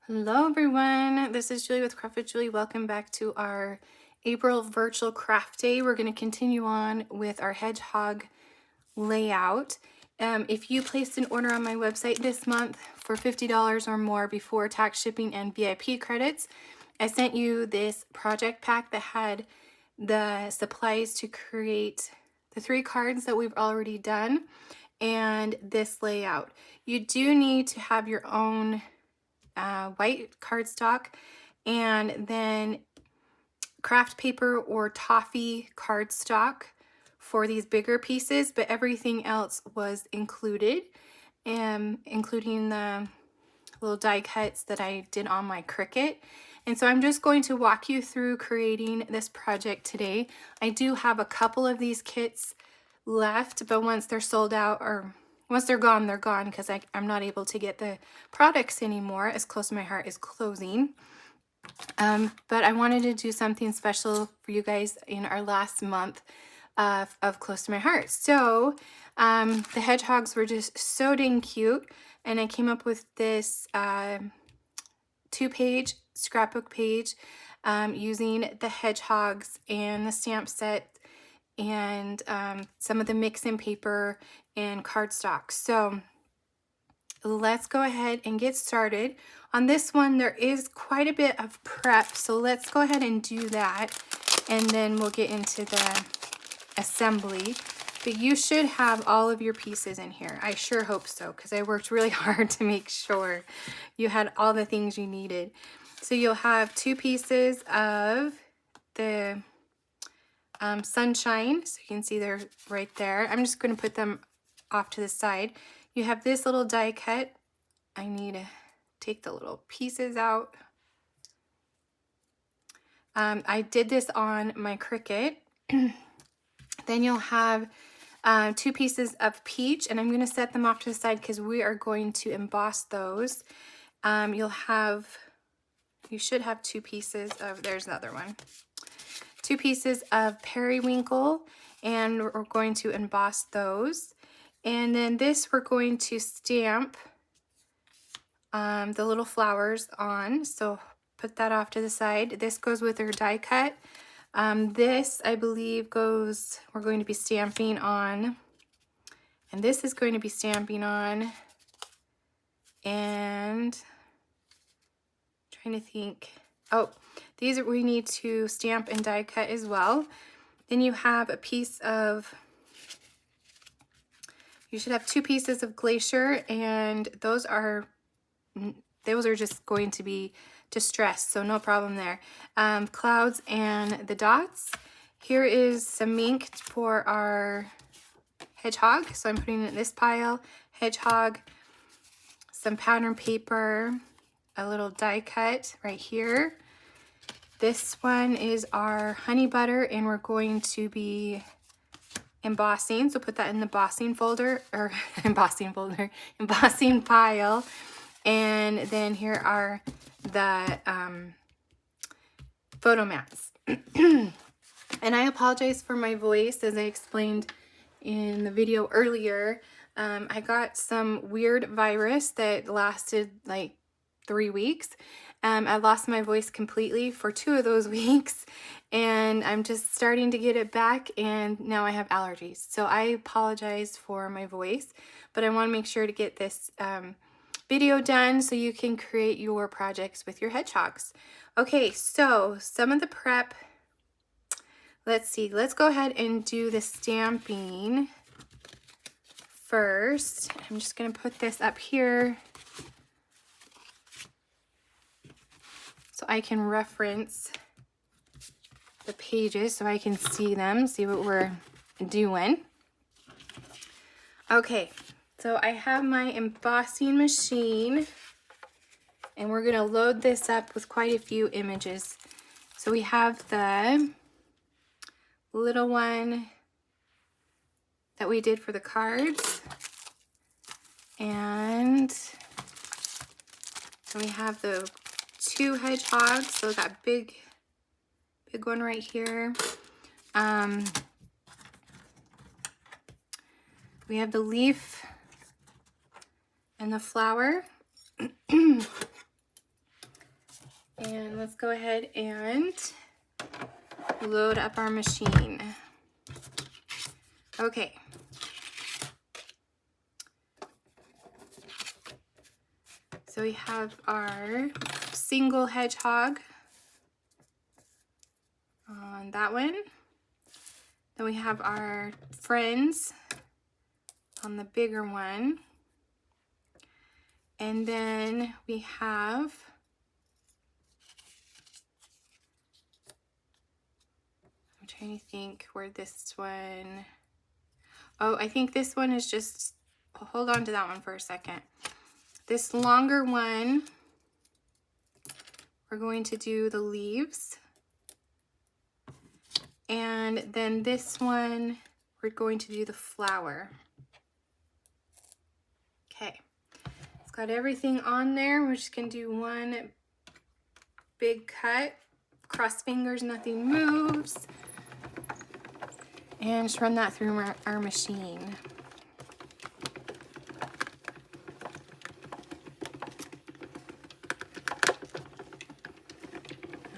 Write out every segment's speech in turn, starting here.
Hello everyone, this is Julie with Craft with Julie. Welcome back to our April virtual craft day. We're going to continue on with our hedgehog layout. If you placed an order on my website this month for $50 or more before tax, shipping, and VIP credits, I sent you this project pack that had the supplies to create the 3 cards that we've already done and this layout. You do need to have your own white cardstock and then Kraft paper or Toffee cardstock for these bigger pieces, but everything else was included, including the little die cuts that I did on my Cricut. And so I'm just going to walk you through creating this project today. I do have a couple of these kits left, but once they're sold out, or once they're gone because I'm not able to get the products anymore as Close to My Heart is closing. But I wanted to do something special for you guys in our last month of Close to My Heart. So the hedgehogs were just so dang cute, and I came up with this 2-page scrapbook page using the hedgehogs and the stamp set and some of the mix-in paper and cardstock. So let's go ahead and get started. On this one, there is quite a bit of prep, so let's go ahead and do that, and then we'll get into the assembly. But you should have all of your pieces in here. I sure hope so, because I worked really hard to make sure you had all the things you needed. So you'll have 2 pieces of the sunshine, so you can see they're right there. I'm just going to put them off to the side. You have this little die cut. I need to take the little pieces out. I did this on my Cricut. Then you'll have 2 pieces of peach, and I'm going to set them off to the side because we are going to emboss those. You should have 2 pieces of, there's another one. 2 pieces of periwinkle, and we're going to emboss those. And then this we're going to stamp the little flowers on, so put that off to the side. This goes with our die cut. This I believe we're going to be stamping on, and this is going to be stamping on, and I'm trying to think, oh, these we need to stamp and die cut as well. Then you have a piece of, you should have 2 pieces of Glacier, and those are just going to be distressed, so no problem there. Clouds and the dots. Here is some ink for our hedgehog, so I'm putting it in this pile. Hedgehog, some pattern paper, a little die cut right here. This one is our honey butter, and we're going to be embossing, so put that in the embossing folder, or embossing pile. And then here are the photo mats. And I apologize for my voice, as I explained in the video earlier. I got some weird virus that lasted like 3 weeks. I lost my voice completely for 2 of those weeks, and I'm just starting to get it back, and now I have allergies. So I apologize for my voice, but I want to make sure to get this video done so you can create your projects with your hedgehogs. Okay, so some of the prep, let's see, let's go ahead and do the stamping first. I'm just going to put this up here so I can reference the pages so I can see them, see what we're doing. Okay, so I have my embossing machine, and we're gonna load this up with quite a few images. So we have the little one that we did for the cards, and we have the 2 hedgehogs, so that big one right here. We have the leaf and the flower. let's go ahead and load up our machine. Okay. So we have our single hedgehog on that one. Then we have our friends on the bigger one. And then we have I'm trying to think where this one, oh, I think this one is just, hold on to that one for a second. This longer one, we're going to do the leaves. And then this one, we're going to do the flower. Okay, it's got everything on there. We're just gonna do one big cut, cross fingers, nothing moves. And just run that through our machine.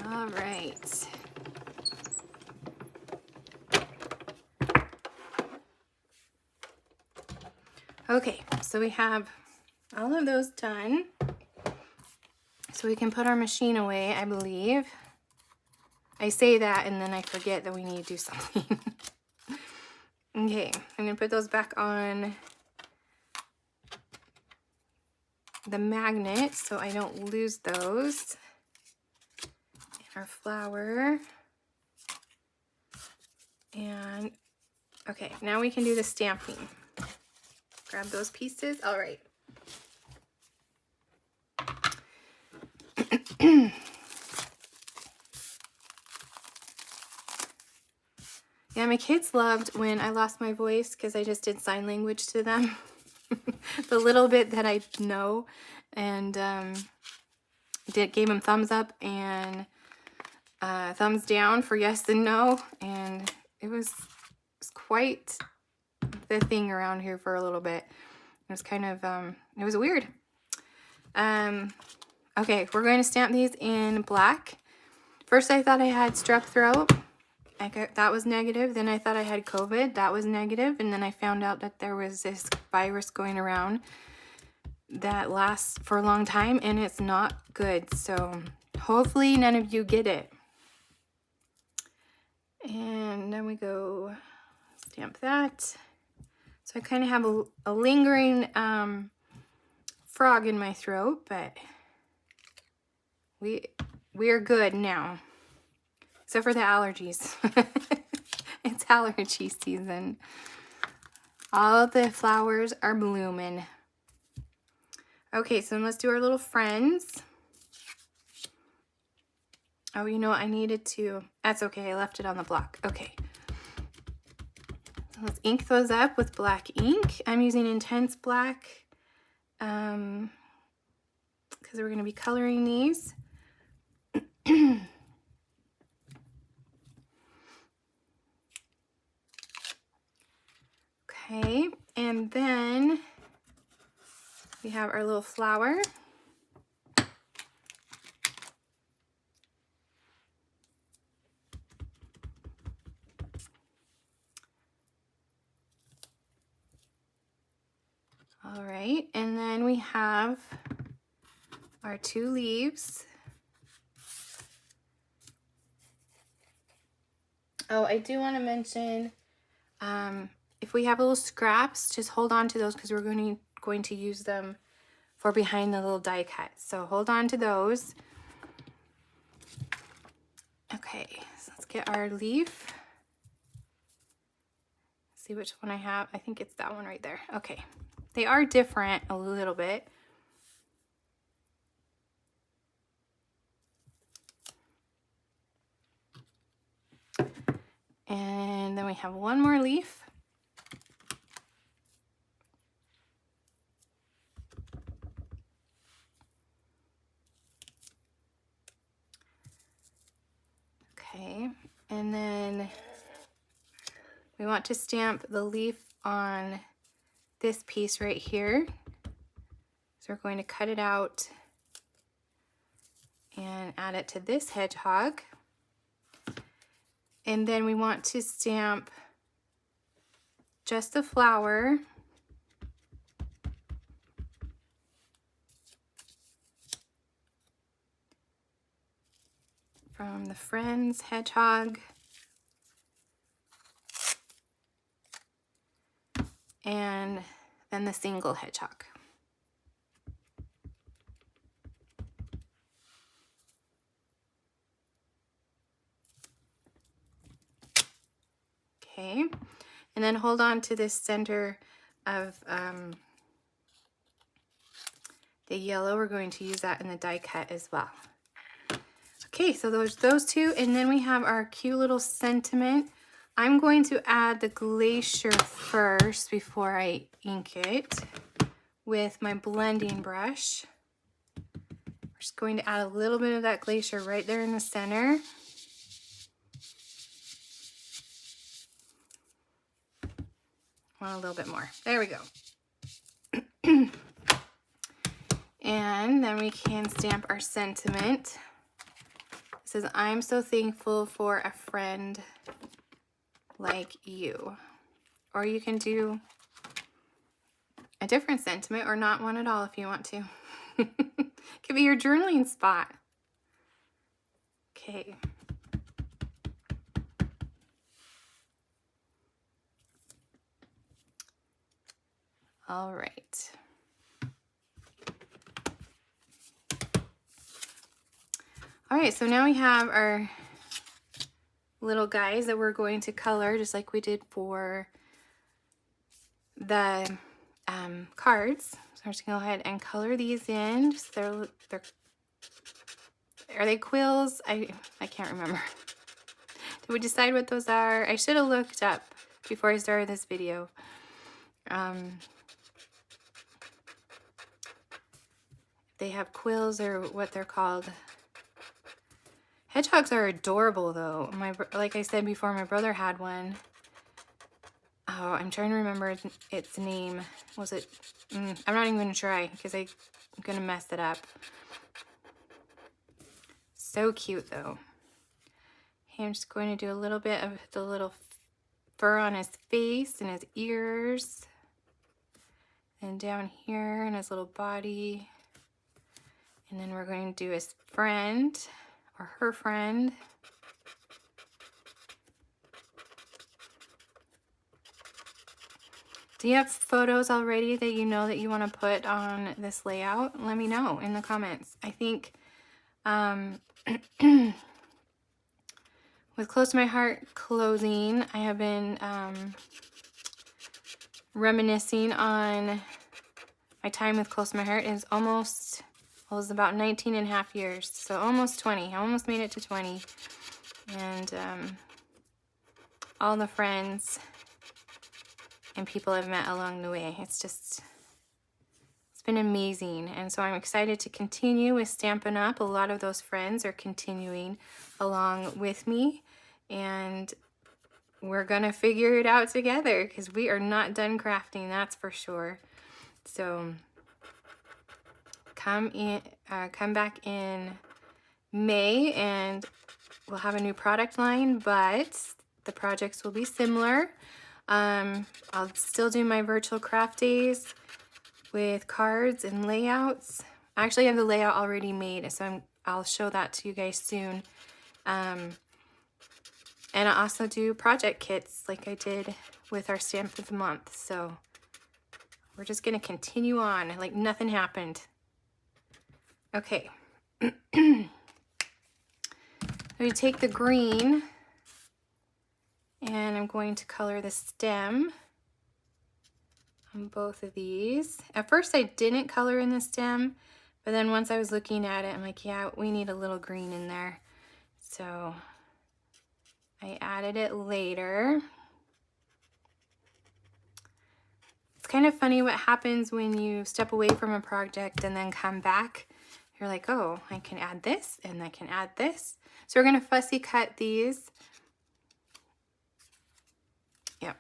All right. Okay, so we have all of those done. So we can put our machine away, I believe. I say that and then I forget that we need to do something. Okay, I'm gonna put those back on the magnet so I don't lose those. And our flower. And okay, now we can do the stamping. Grab those pieces. All right. Yeah, my kids loved when I lost my voice because I just did sign language to them. The little bit that I know, and gave them thumbs up and thumbs down for yes and no, and it was quite the thing around here for a little bit. It was kind of it was weird. Okay, we're going to stamp these in black. First I thought I had strep throat. That was negative. Then I thought I had COVID. That was negative. And then I found out that there was this virus going around that lasts for a long time and it's not good. So hopefully none of you get it. And then we go stamp that. So I kind of have a lingering frog in my throat, but we are good now. Except for the allergies. It's allergy season. All the flowers are blooming. Okay, so let's do our little friends. Oh, you know what? I needed to... That's okay. I left it on the block. Okay. So let's ink those up with black ink. I'm using intense black because we're going to be coloring these. Okay, and then we have our little flower. All right, and then we have our two leaves. Oh, I do want to mention, if we have little scraps, just hold on to those because we're going to use them for behind the little die cut. So hold on to those. Okay, so let's get our leaf. See which one I have. I think it's that one right there. Okay, they are different a little bit. And then we have one more leaf. Okay, and then we want to stamp the leaf on this piece right here. So we're going to cut it out and and add it to this hedgehog. And then we want to stamp just the flower. From the Friends hedgehog. And then the single hedgehog. Okay, and then hold on to this center of the yellow. We're going to use that in the die cut as well. Okay, so there's those two, and then we have our cute little sentiment. I'm going to add the Glacier first before I ink it with my blending brush. We're just going to add a little bit of that Glacier right there in the center. Want a little bit more. There we go. And then we can stamp our sentiment. It says, I'm so thankful for a friend like you. Or you can do a different sentiment or not one at all if you want to. Could be your journaling spot. Okay. All right. All right, so now we have our little guys that we're going to color just like we did for the cards. So I'm just gonna go ahead and color these in. Just are they quills? I can't remember. Did we decide what those are? I should have looked up before I started this video. They have quills or what they're called. Hedgehogs are adorable though. Like I said before, my brother had one. Oh, I'm trying to remember its name. Was it? I'm not even going to try because I'm going to mess it up. So cute though. Okay, I'm just going to do a little bit of the little fur on his face and his ears. And down here in his little body. And then we're going to do his friend or her friend. Do you have photos already that you know that you want to put on this layout? Let me know in the comments. I think with Close to My Heart closing, I have been reminiscing on my time with Close to My Heart. It's almost, well, it was about 19 and a half years, so almost 20. I almost made it to 20. And all the friends and people I've met along the way. It's been amazing. And so I'm excited to continue with Stampin' Up. A lot of those friends are continuing along with me. And we're gonna figure it out together because we are not done crafting, that's for sure. So come back in May and we'll have a new product line, but the projects will be similar. I'll still do my virtual craft days with cards and layouts. I actually have the layout already made, so I'll show that to you guys soon. And I also do project kits like I did with our Stamp of the Month. So we're just gonna continue on like nothing happened. Okay. We take the green and I'm going to color the stem on both of these. At first I didn't color in the stem, but then once I was looking at it, I'm like, yeah, we need a little green in there. So I added it later. It's kind of funny what happens when you step away from a project and then come back. You're like, oh, I can add this and I can add this. So we're gonna fussy cut these. Yep.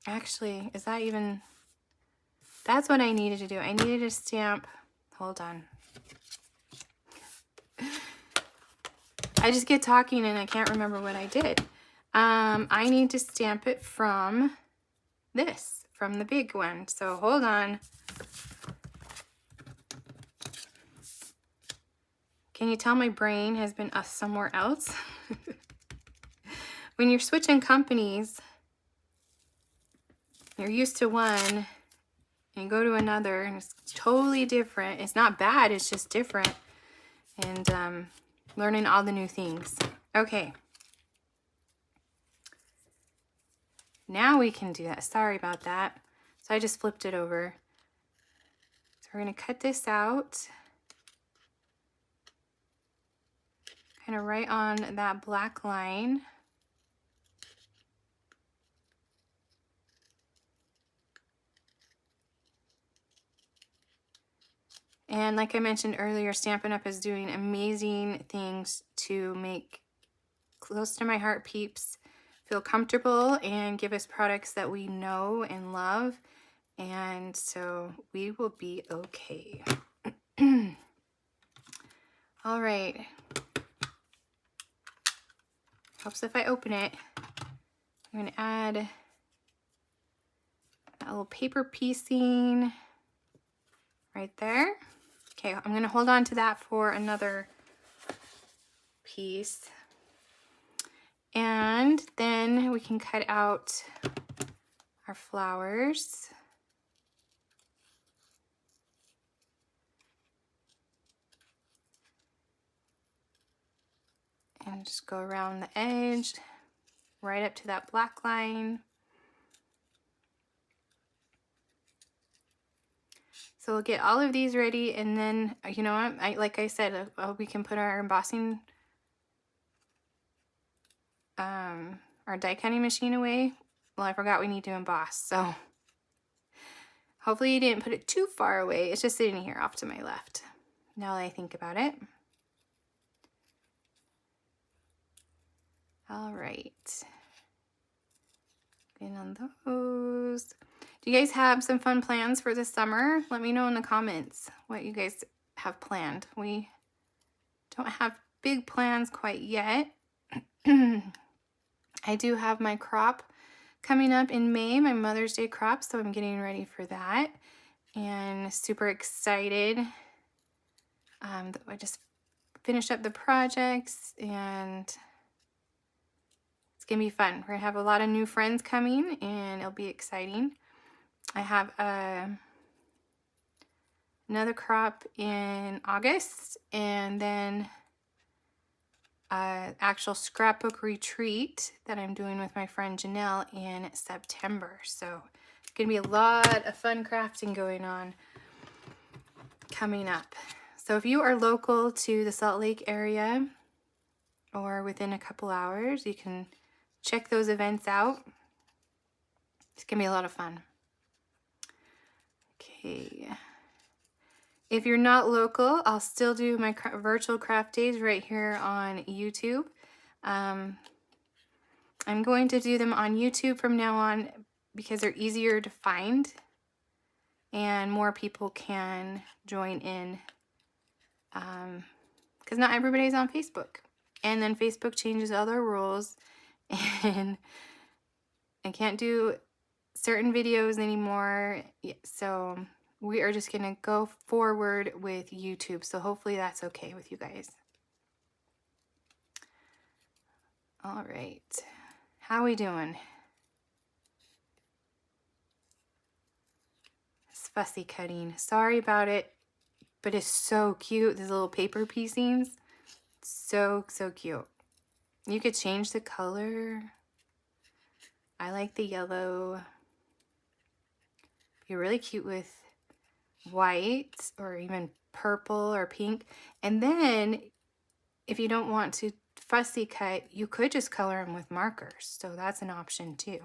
Actually, is that even, that's what I needed to do. I needed to stamp, hold on. I just get talking and I can't remember what I did. I need to stamp it from this, from the big one. So hold on. Can you tell my brain has been somewhere else? When you're switching companies, you're used to one and you go to another and it's totally different. It's not bad, it's just different. And learning all the new things. Okay. Now we can do that. Sorry about that. So I just flipped it over. So we're going to cut this out. Kind of right on that black line. And like I mentioned earlier, Stampin' Up! Is doing amazing things to make close to my heart peeps feel comfortable and give us products that we know and love. And so we will be okay. All right. Helps if I open it. I'm going to add a little paper piecing right there. Okay, I'm going to hold on to that for another piece. And then we can cut out our flowers. And just go around the edge, right up to that black line. So we'll get all of these ready, and then, you know what, like I said, we can put our embossing, our die cutting machine away. Well, I forgot we need to emboss, so hopefully you didn't put it too far away. It's just sitting here off to my left, now that I think about it. All right. In on those. Do you guys have some fun plans for the summer? Let me know in the comments what you guys have planned. We don't have big plans quite yet. I do have my crop coming up in May, my Mother's Day crop, so I'm getting ready for that. And super excited. I just finished up the projects and it's gonna be fun. We're gonna have a lot of new friends coming and it'll be exciting. I have another crop in August and then an actual scrapbook retreat that I'm doing with my friend Janelle in September. So it's gonna be a lot of fun crafting going on coming up. So if you are local to the Salt Lake area or within a couple hours, you can check those events out. It's gonna be a lot of fun. Okay. If you're not local, I'll still do my virtual craft days right here on YouTube. I'm going to do them on YouTube from now on because they're easier to find and more people can join in. Because not everybody's on Facebook. And then Facebook changes all their rules and I can't do certain videos anymore. So we are just gonna go forward with YouTube. So hopefully that's okay with you guys. All right, how are we doing? It's fussy cutting. Sorry about it, but it's so cute. These little paper piecings. So cute. You could change the color. I like the yellow. Be really cute with white or even purple or pink. And then if you don't want to fussy cut, you could just color them with markers. So that's an option too.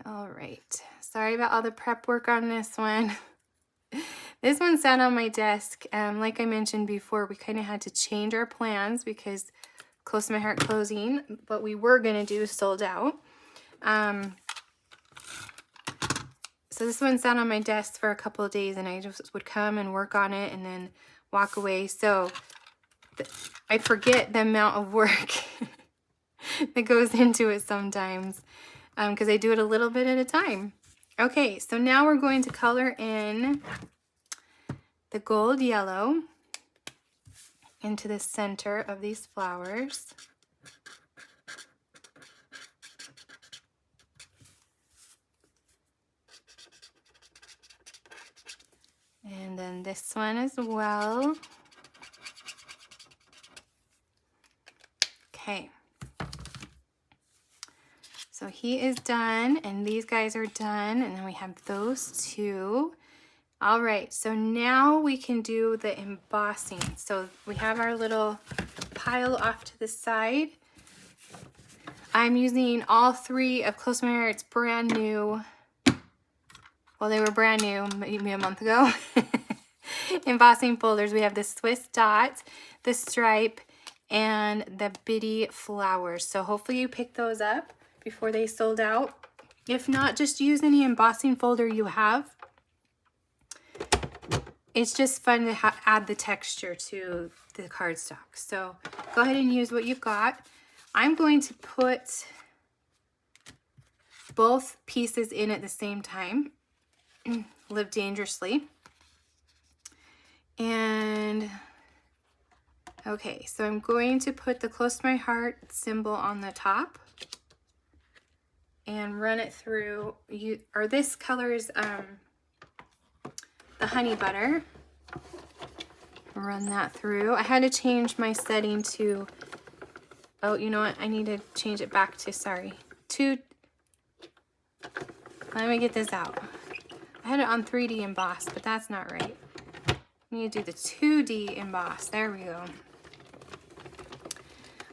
All right, sorry about all the prep work on this one. This one sat on my desk. Like I mentioned before, we kind of had to change our plans because Close to My Heart closing, what we were going to do sold out. So this one sat on my desk for a couple of days and I just would come and work on it and then walk away. So I forget the amount of work that goes into it sometimes because I do it a little bit at a time. Okay, so now we're going to color in the gold yellow into the center of these flowers. And then this one as well. Okay. So he is done, and these guys are done, and then we have those two. All right, so now we can do the embossing. So we have our little pile off to the side. I'm using all three of Close My Heart's brand new, well, they were brand new maybe a month ago, embossing folders. We have the Swiss dot, the stripe, and the bitty flowers. So hopefully you picked those up before they sold out. If not, just use any embossing folder you have. It's just fun to add the texture to the cardstock. So go ahead and use what you've got. I'm going to put both pieces in at the same time. Live dangerously. And okay, so I'm going to put the Close to My Heart symbol on the top and run it through. This color is the honey butter. Run that through. I had to change my setting to, oh, you know what? I need to change it back to, let me get this out. I had it on 3D emboss, but that's not right. I need to do the 2D emboss. There we go.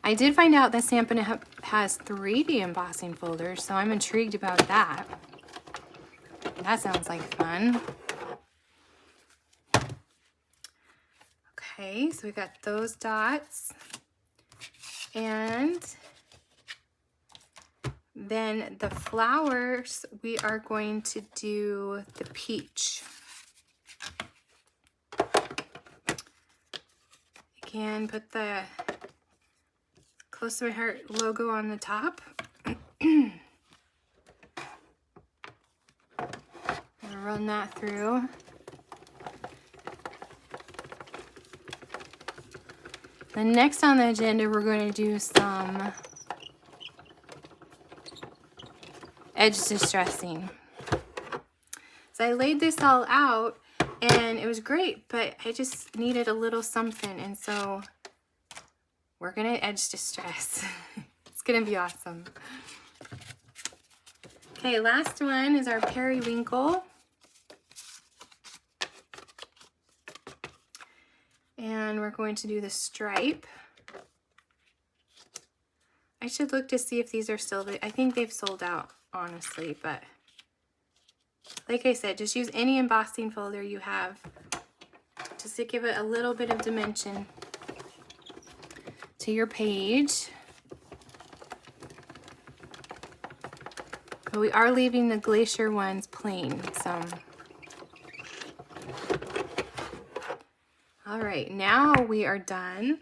I did find out that Stampin' Up! Has 3D embossing folders, so I'm intrigued about that. That sounds like fun. Okay, so we got those dots. And then the flowers, we are going to do the peach. Again, put the Close to My Heart logo on the top. Run that through. Then next on the agenda, we're going to do some edge distressing. So I laid this all out and it was great, but I just needed a little something, and so we're gonna edge distress. It's gonna be awesome. Okay, last one is our Periwinkle. And we're going to do the stripe. I should look to see if these are still, I think they've sold out, honestly, but like I said, just use any embossing folder you have just to give it a little bit of dimension to your page. But we are leaving the Glacier ones plain, so. All right, now we are done.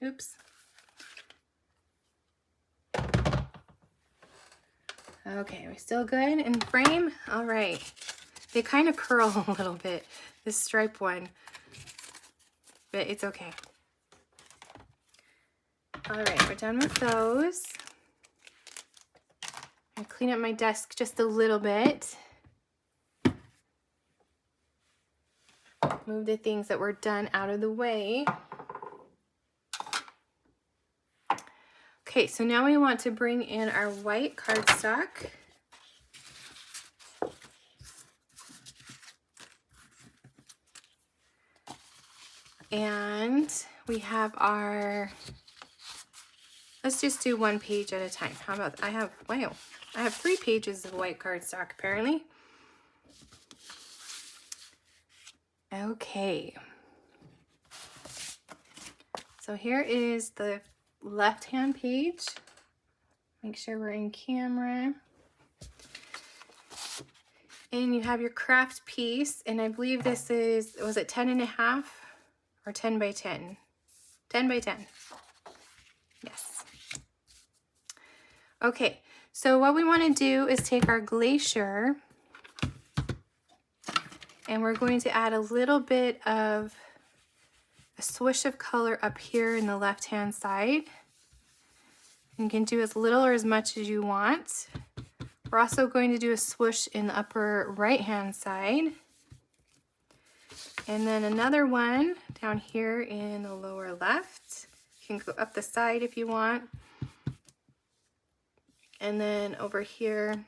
Oops. Okay, we're still good in frame? All right. They kind of curl a little bit, this stripe one, but it's okay. All right, we're done with those. I clean up my desk just a little bit. Move the things that were done out of the way. Okay, so now we want to bring in our white cardstock. And we have our, let's just do one page at a time. How about, I have 3 pages of white cardstock apparently. Okay. So here is the left-hand page. Make sure we're in camera. And you have your Kraft piece, and I believe this is, was it 10.5 or 10 by 10? 10 by 10. Yes. Okay, so what we want to do is take our Glacier, and we're going to add a little bit of a swoosh of color up here in the left-hand side. You can do as little or as much as you want. We're also going to do a swoosh in the upper right-hand side. And then another one down here in the lower left. You can go up the side if you want. And then over here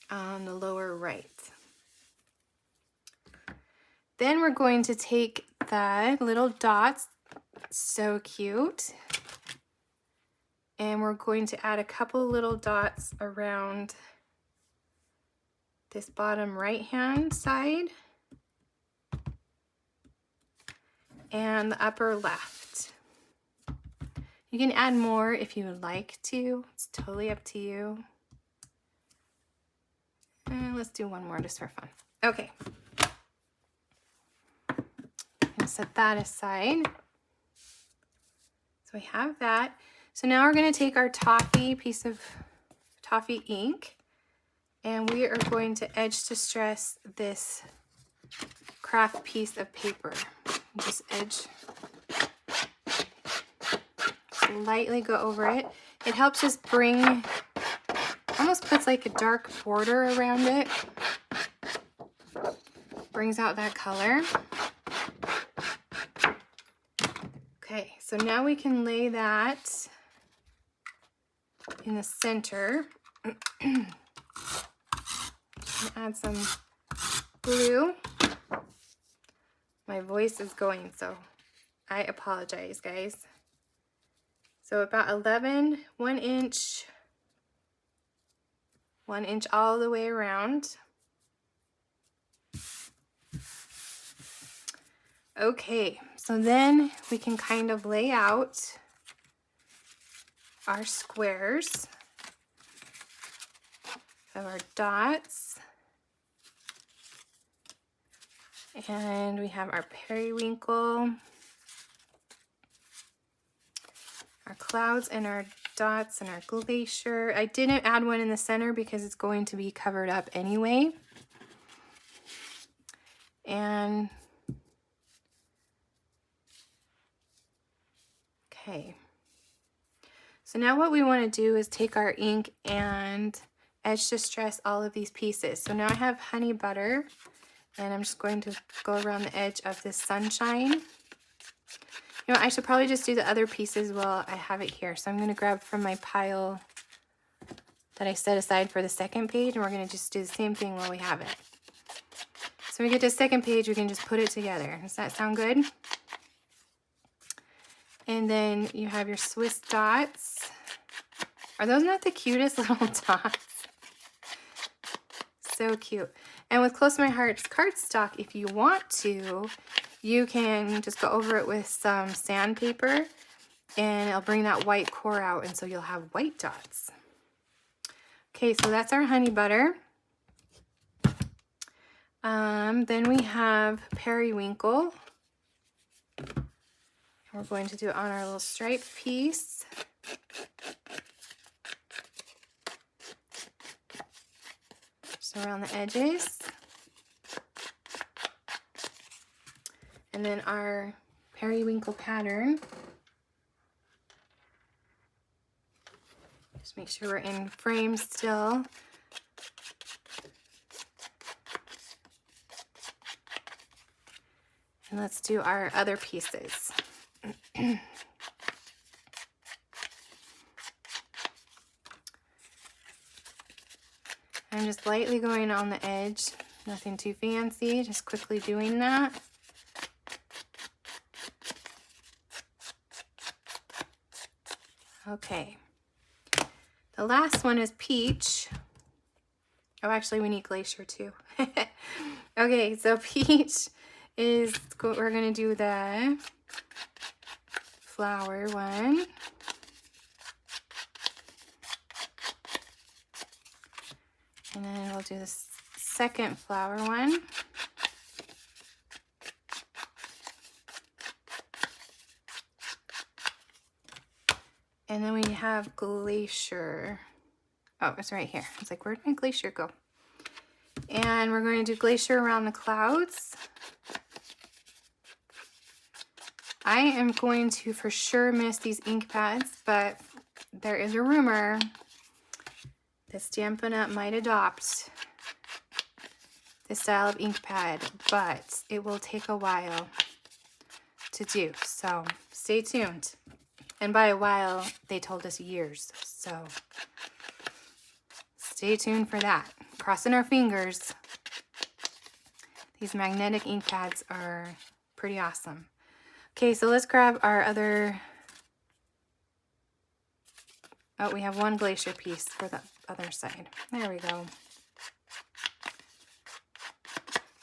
on the lower right. Then we're going to take the little dots, so cute, and we're going to add a couple little dots around this bottom right hand side and the upper left. You can add more if you would like to, it's totally up to you. And let's do one more just for fun. Okay. Set that aside. So we have that. So now we're going to take our Toffee piece of Toffee ink, and we are going to edge distress this Kraft piece of paper. Just edge, lightly go over it. It helps just bring, almost puts like a dark border around it. Brings out that color. Okay, so now we can lay that in the center. Add some glue. My voice is going, so I apologize, guys. So about 1 inch all the way around. Okay, so then we can kind of lay out our squares of our dots. And we have our periwinkle, our clouds and our dots and our glacier. I didn't add one in the center because it's going to be covered up anyway. And okay, so now what we want to do is take our ink and edge distress all of these pieces. So now I have honey butter, and I'm just going to go around the edge of this sunshine. You know, I should probably just do the other pieces while I have it here. So I'm going to grab from my pile that I set aside for the second page, and we're going to just do the same thing while we have it. So when we get to the second page, we can just put it together. Does that sound good? And then you have your Swiss dots. Are those not the cutest little dots? So cute. And with Close to My Heart's cardstock, if you want to, you can just go over it with some sandpaper, and it'll bring that white core out, and so you'll have white dots. Okay, so that's our honey butter. Then we have periwinkle. We're going to do it on our little stripe piece. Just around the edges. And then our periwinkle pattern. Just make sure we're in frame still. And let's do our other pieces. I'm just lightly going on the edge, nothing too fancy, just quickly doing that. Okay, the last one is peach. Oh, actually we need glacier too. Okay, so peach is, we're gonna do the flower one. And then we'll do this second flower one. And then we have Glacier. Oh, it's right here. It's like, where'd my Glacier go? And we're going to do Glacier around the clouds. I am going to for sure miss these ink pads, but there is a rumor that Stampin' Up! Might adopt this style of ink pad, but it will take a while to do, so stay tuned. And by a while, they told us years, so stay tuned for that. Crossing our fingers. These magnetic ink pads are pretty awesome. Okay, so let's grab our other... Oh, we have one Glacier piece for the other side. There we go.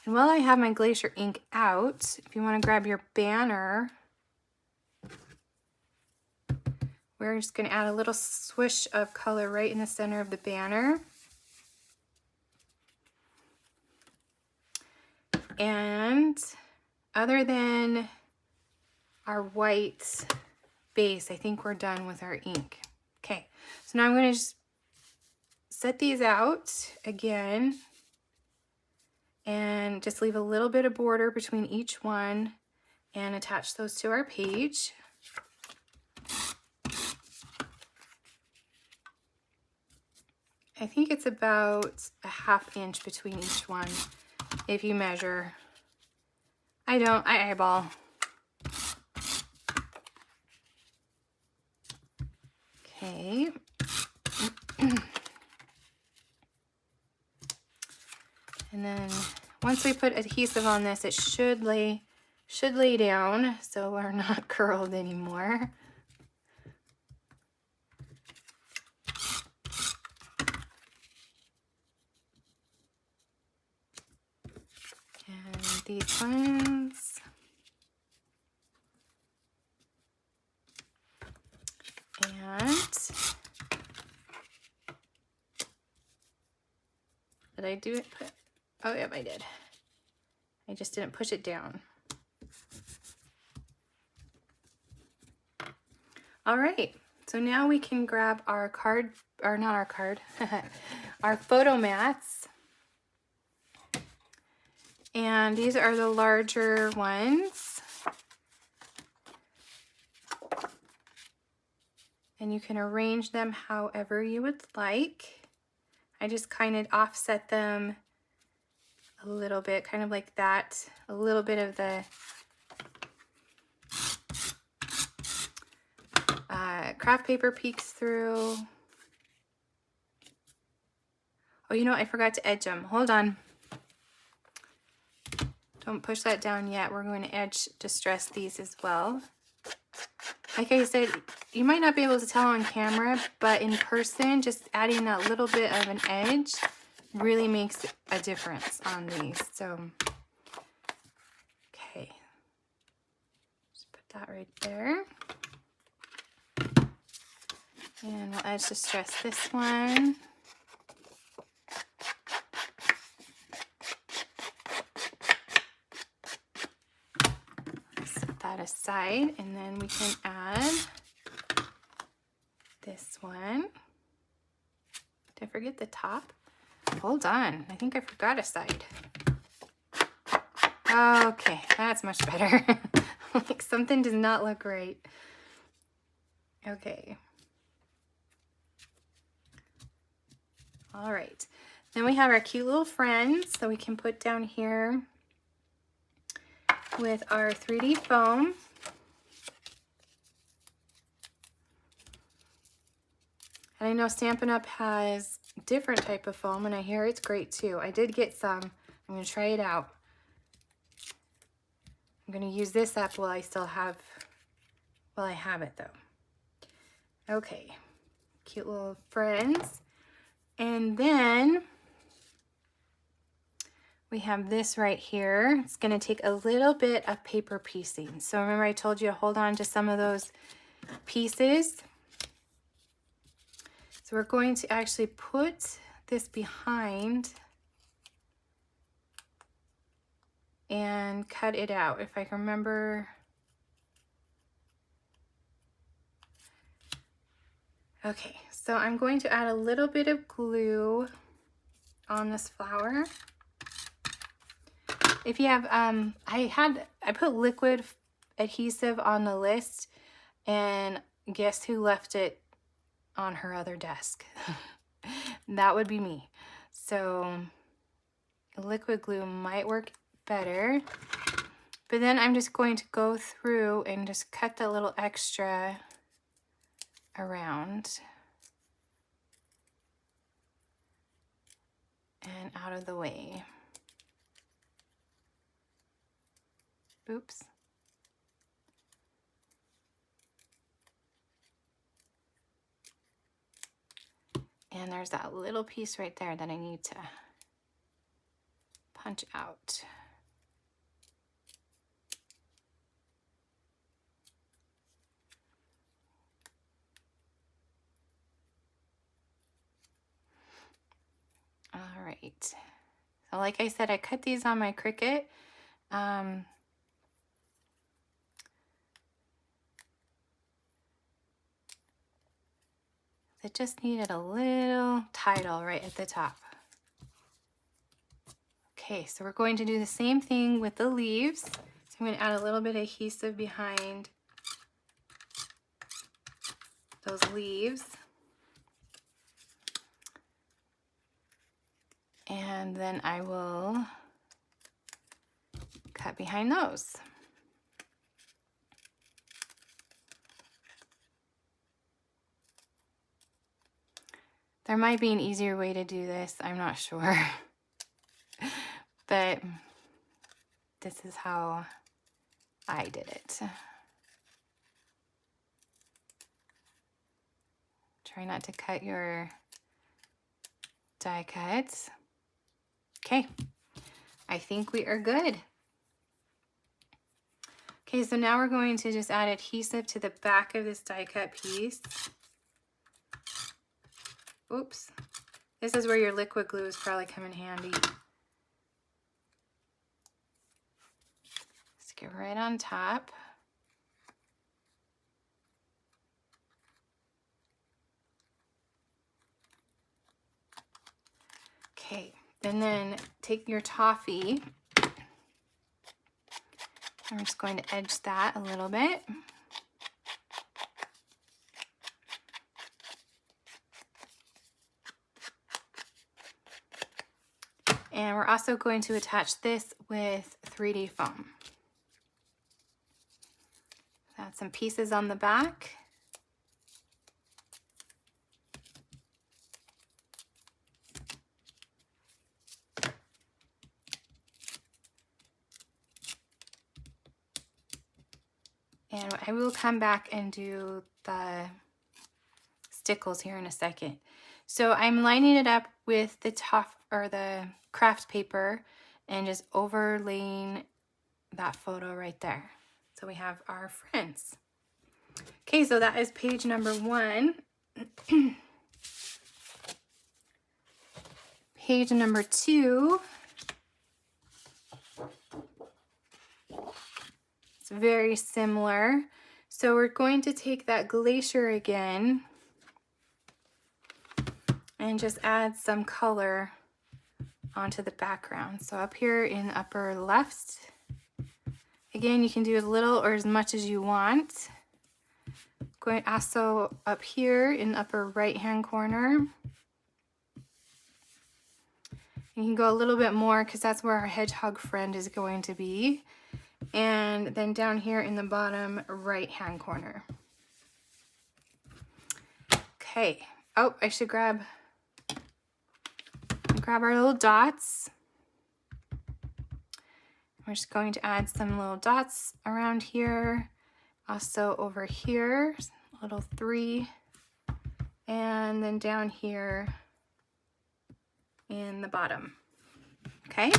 And while I have my Glacier ink out, if you want to grab your banner, we're just going to add a little swish of color right in the center of the banner. And other than our white base, I think we're done with our ink. Okay, so now I'm going to just set these out again and just leave a little bit of border between each one and attach those to our page. I think it's about a ½ inch between each one if you measure. I don't, I eyeball. Okay. And then once we put adhesive on this, it should lay down so we're not curled anymore. And these ones. And did I do it? Oh, yep, I did. I just didn't push it down. All right, so now we can grab our card, or not our card, our photo mats. And these are the larger ones. And you can arrange them however you would like. I just kind of offset them a little bit, kind of like that. A little bit of the craft paper peeks through. Oh, you know, I forgot to edge them. Hold on. Don't push that down yet. We're going to edge distress these as well. Like I said, you might not be able to tell on camera, but in person, just adding that little bit of an edge really makes a difference on these. So, okay. Just put that right there. And we'll edge distress this one. Set that aside, and then we can add this one. Did I forget the top? Hold on, I think I forgot a side. Okay, that's much better. Like something does not look right. Okay. All right, then we have our cute little friends that we can put down here with our 3D foam. And I know Stampin' Up! Has different type of foam, and I hear it's great too. I did get some. I'm going to try it out. I'm going to use this up while I have it though. Okay, cute little friends. And then we have this right here. It's going to take a little bit of paper piecing. So remember I told you to hold on to some of those pieces. So we're going to actually put this behind and cut it out. If I can remember. Okay, so I'm going to add a little bit of glue on this flower. If you have, I put liquid adhesive on the list, and guess who left it on her other desk? That would be me. So liquid glue might work better, but then I'm just going to go through and just cut the little extra around and out of the way. Oops. And there's that little piece right there that I need to punch out. All right. So like I said, I cut these on my Cricut. It just needed a little title right at the top. Okay, so we're going to do the same thing with the leaves. So I'm going to add a little bit of adhesive behind those leaves. And then I will cut behind those. There might be an easier way to do this, I'm not sure. But this is how I did it. Try not to cut your die cuts. Okay, I think we are good. Okay, so now we're going to just add adhesive to the back of this die cut piece. Oops. This is where your liquid glue is probably come in handy. Stick it right on top. Okay, and then take your toffee. I'm just going to edge that a little bit. And we're also going to attach this with 3D foam. Add some pieces on the back. And I will come back and do the stickles here in a second. So I'm lining it up with the the Kraft paper and just overlaying that photo right there. So we have our friends. Okay, so that is page number 1. Page number 2. It's very similar. So we're going to take that Glacier again and just add some color onto the background. So up here in the upper left, again, you can do as little or as much as you want. Going also up here in the upper right hand corner. You can go a little bit more because that's where our hedgehog friend is going to be. And then down here in the bottom right hand corner. Okay. Oh, I should grab our little dots. We're just going to add some little dots around here. Also over here, a little 3. And then down here in the bottom. Okay?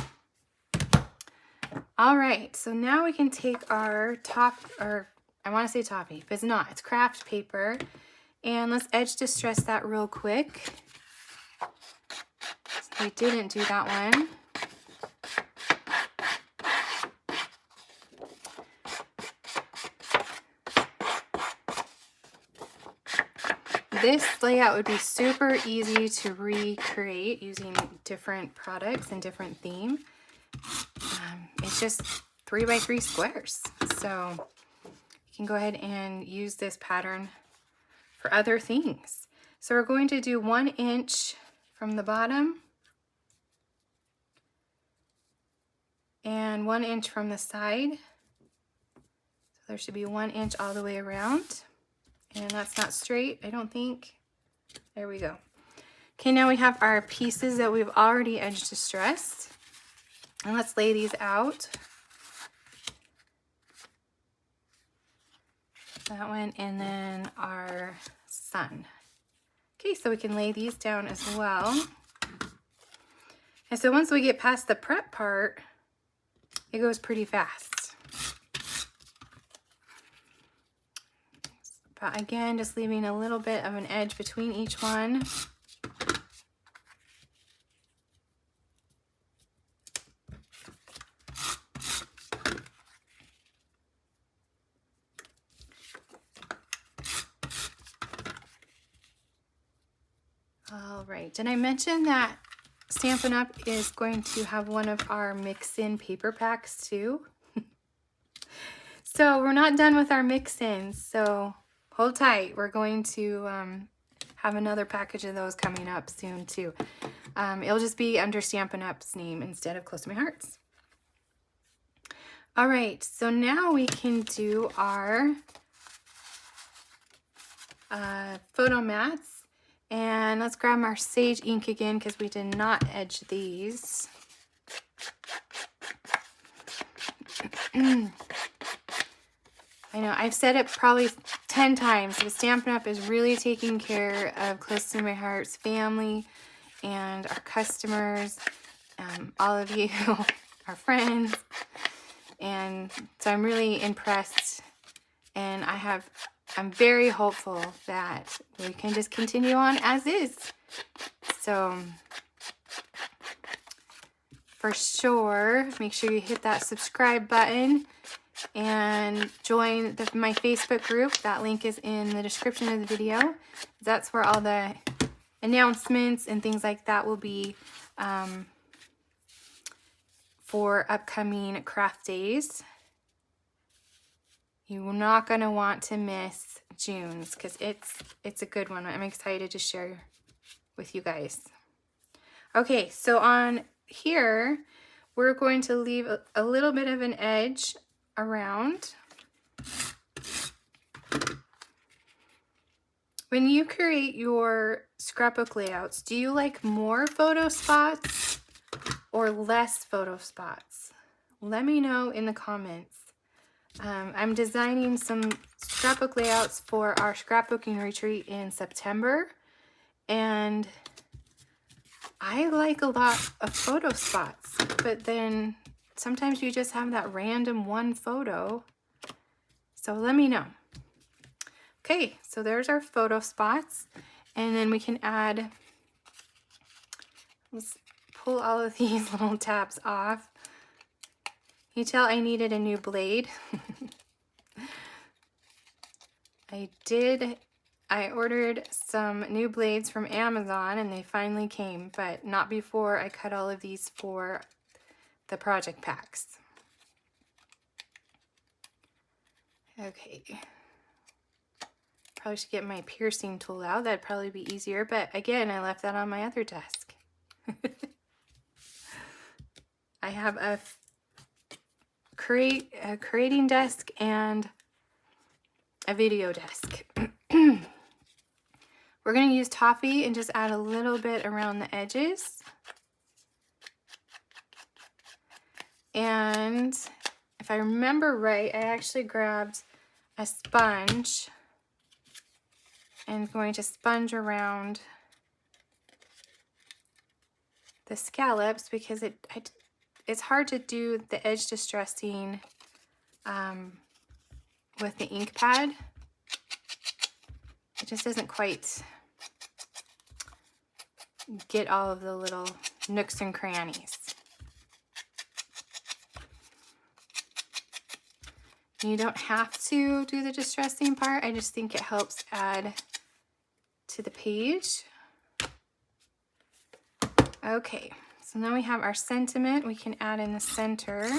All right, so now we can take our I want to say Toffee, but it's not. It's Kraft paper. And let's edge distress that real quick. We didn't do that one. This layout would be super easy to recreate using different products and different theme. It's just 3x3 squares. So you can go ahead and use this pattern for other things. So we're going to do 1 inch from the bottom and 1 inch from the side. So there should be 1 inch all the way around. And that's not straight, I don't think. There we go. Okay, now we have our pieces that we've already edge distressed. And let's lay these out. That one, and then our sun. Okay, so we can lay these down as well. And so once we get past the prep part, it goes pretty fast. But again, just leaving a little bit of an edge between each one. All right, did I mention that Stampin' Up! Is going to have one of our mix-in paper packs too? So we're not done with our mix-ins, so hold tight. We're going to have another package of those coming up soon too. It'll just be under Stampin' Up's name instead of Close to My Hearts. All right, so now we can do our photo mats. And let's grab our sage ink again because we did not edge these. I know, I've said it probably 10 times, but Stampin' Up! Is really taking care of Close to My Heart's family and our customers, all of you, our friends. And so I'm really impressed, and I'm very hopeful that we can just continue on as is. So for sure, make sure you hit that subscribe button and join my Facebook group. That link is in the description of the video. That's where all the announcements and things like that will be for upcoming craft days. You're not going to want to miss June's because it's a good one. I'm excited to share with you guys. Okay, so on here, we're going to leave a little bit of an edge around. When you create your scrapbook layouts, do you like more photo spots or less photo spots? Let me know in the comments. I'm designing some scrapbook layouts for our scrapbooking retreat in September, and I like a lot of photo spots, but then sometimes you just have that random one photo, so let me know. Okay, so there's our photo spots, and then we can add, let's pull all of these little tabs off. You tell I needed a new blade. I ordered some new blades from Amazon and they finally came, but not before I cut all of these for the project packs. Okay. Probably should get my piercing tool out. That'd probably be easier, but again, I left that on my other desk. I have a creating desk and a video desk. We're going to use Toffee and just add a little bit around the edges. And if I remember right, I actually grabbed a sponge and going to sponge around the scallops because it's hard to do the edge distressing with the ink pad. It just doesn't quite get all of the little nooks and crannies. You don't have to do the distressing part. I just think it helps add to the page. Okay, so now we have our sentiment. We can add in the center.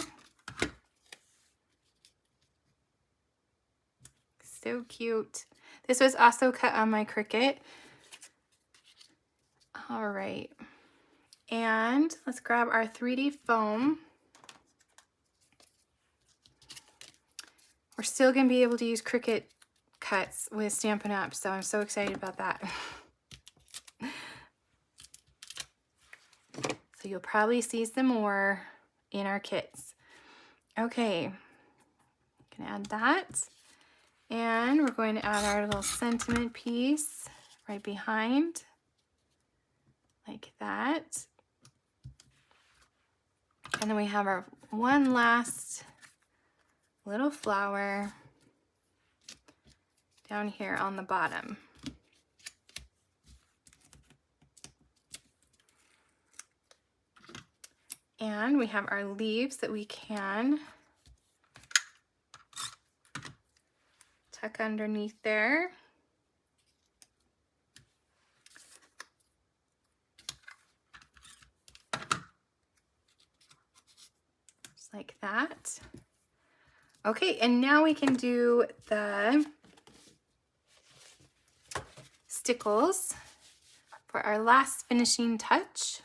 So cute. This was also cut on my Cricut. All right, and let's grab our 3D foam. We're still gonna be able to use Cricut cuts with Stampin' Up, so I'm so excited about that. So you'll probably see some more in our kits. Okay, gonna add that. And we're going to add our little sentiment piece right behind, like that. And then we have our one last little flower down here on the bottom. And we have our leaves that we can tuck underneath there. Just like that. Okay, and now we can do the stickles for our last finishing touch.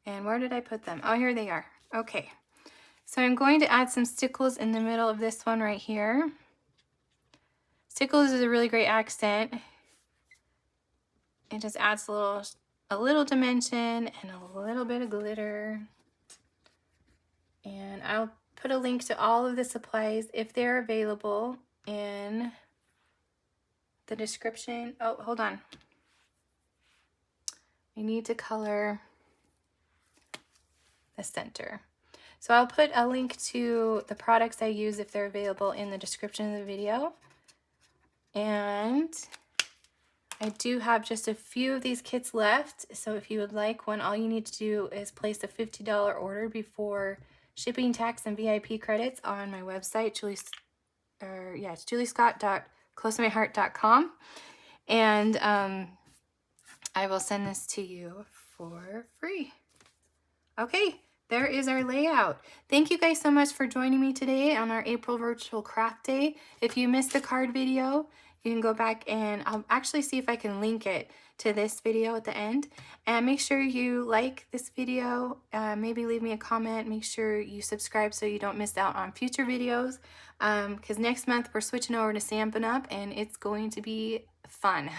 And where did I put them? Oh, here they are. Okay, so I'm going to add some stickles in the middle of this one right here. Stickles is a really great accent. It just adds a little dimension and a little bit of glitter. And I'll put a link to all of the supplies if they're available in the description. Oh, hold on. I need to color the center. So I'll put a link to the products I use if they're available in the description of the video. And I do have just a few of these kits left. So if you would like one, all you need to do is place a $50 order before shipping, tax, and VIP credits on my website, it's juliescott.closetomyheart.com. And I will send this to you for free. Okay, there is our layout. Thank you guys so much for joining me today on our April Virtual Craft Day. If you missed the card video, you can go back and I'll actually see if I can link it to this video at the end. And make sure you like this video, maybe leave me a comment, make sure you subscribe so you don't miss out on future videos. Because next month we're switching over to Stampin' Up and it's going to be fun.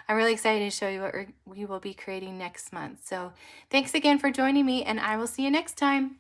I'm really excited to show you what we will be creating next month. So thanks again for joining me and I will see you next time.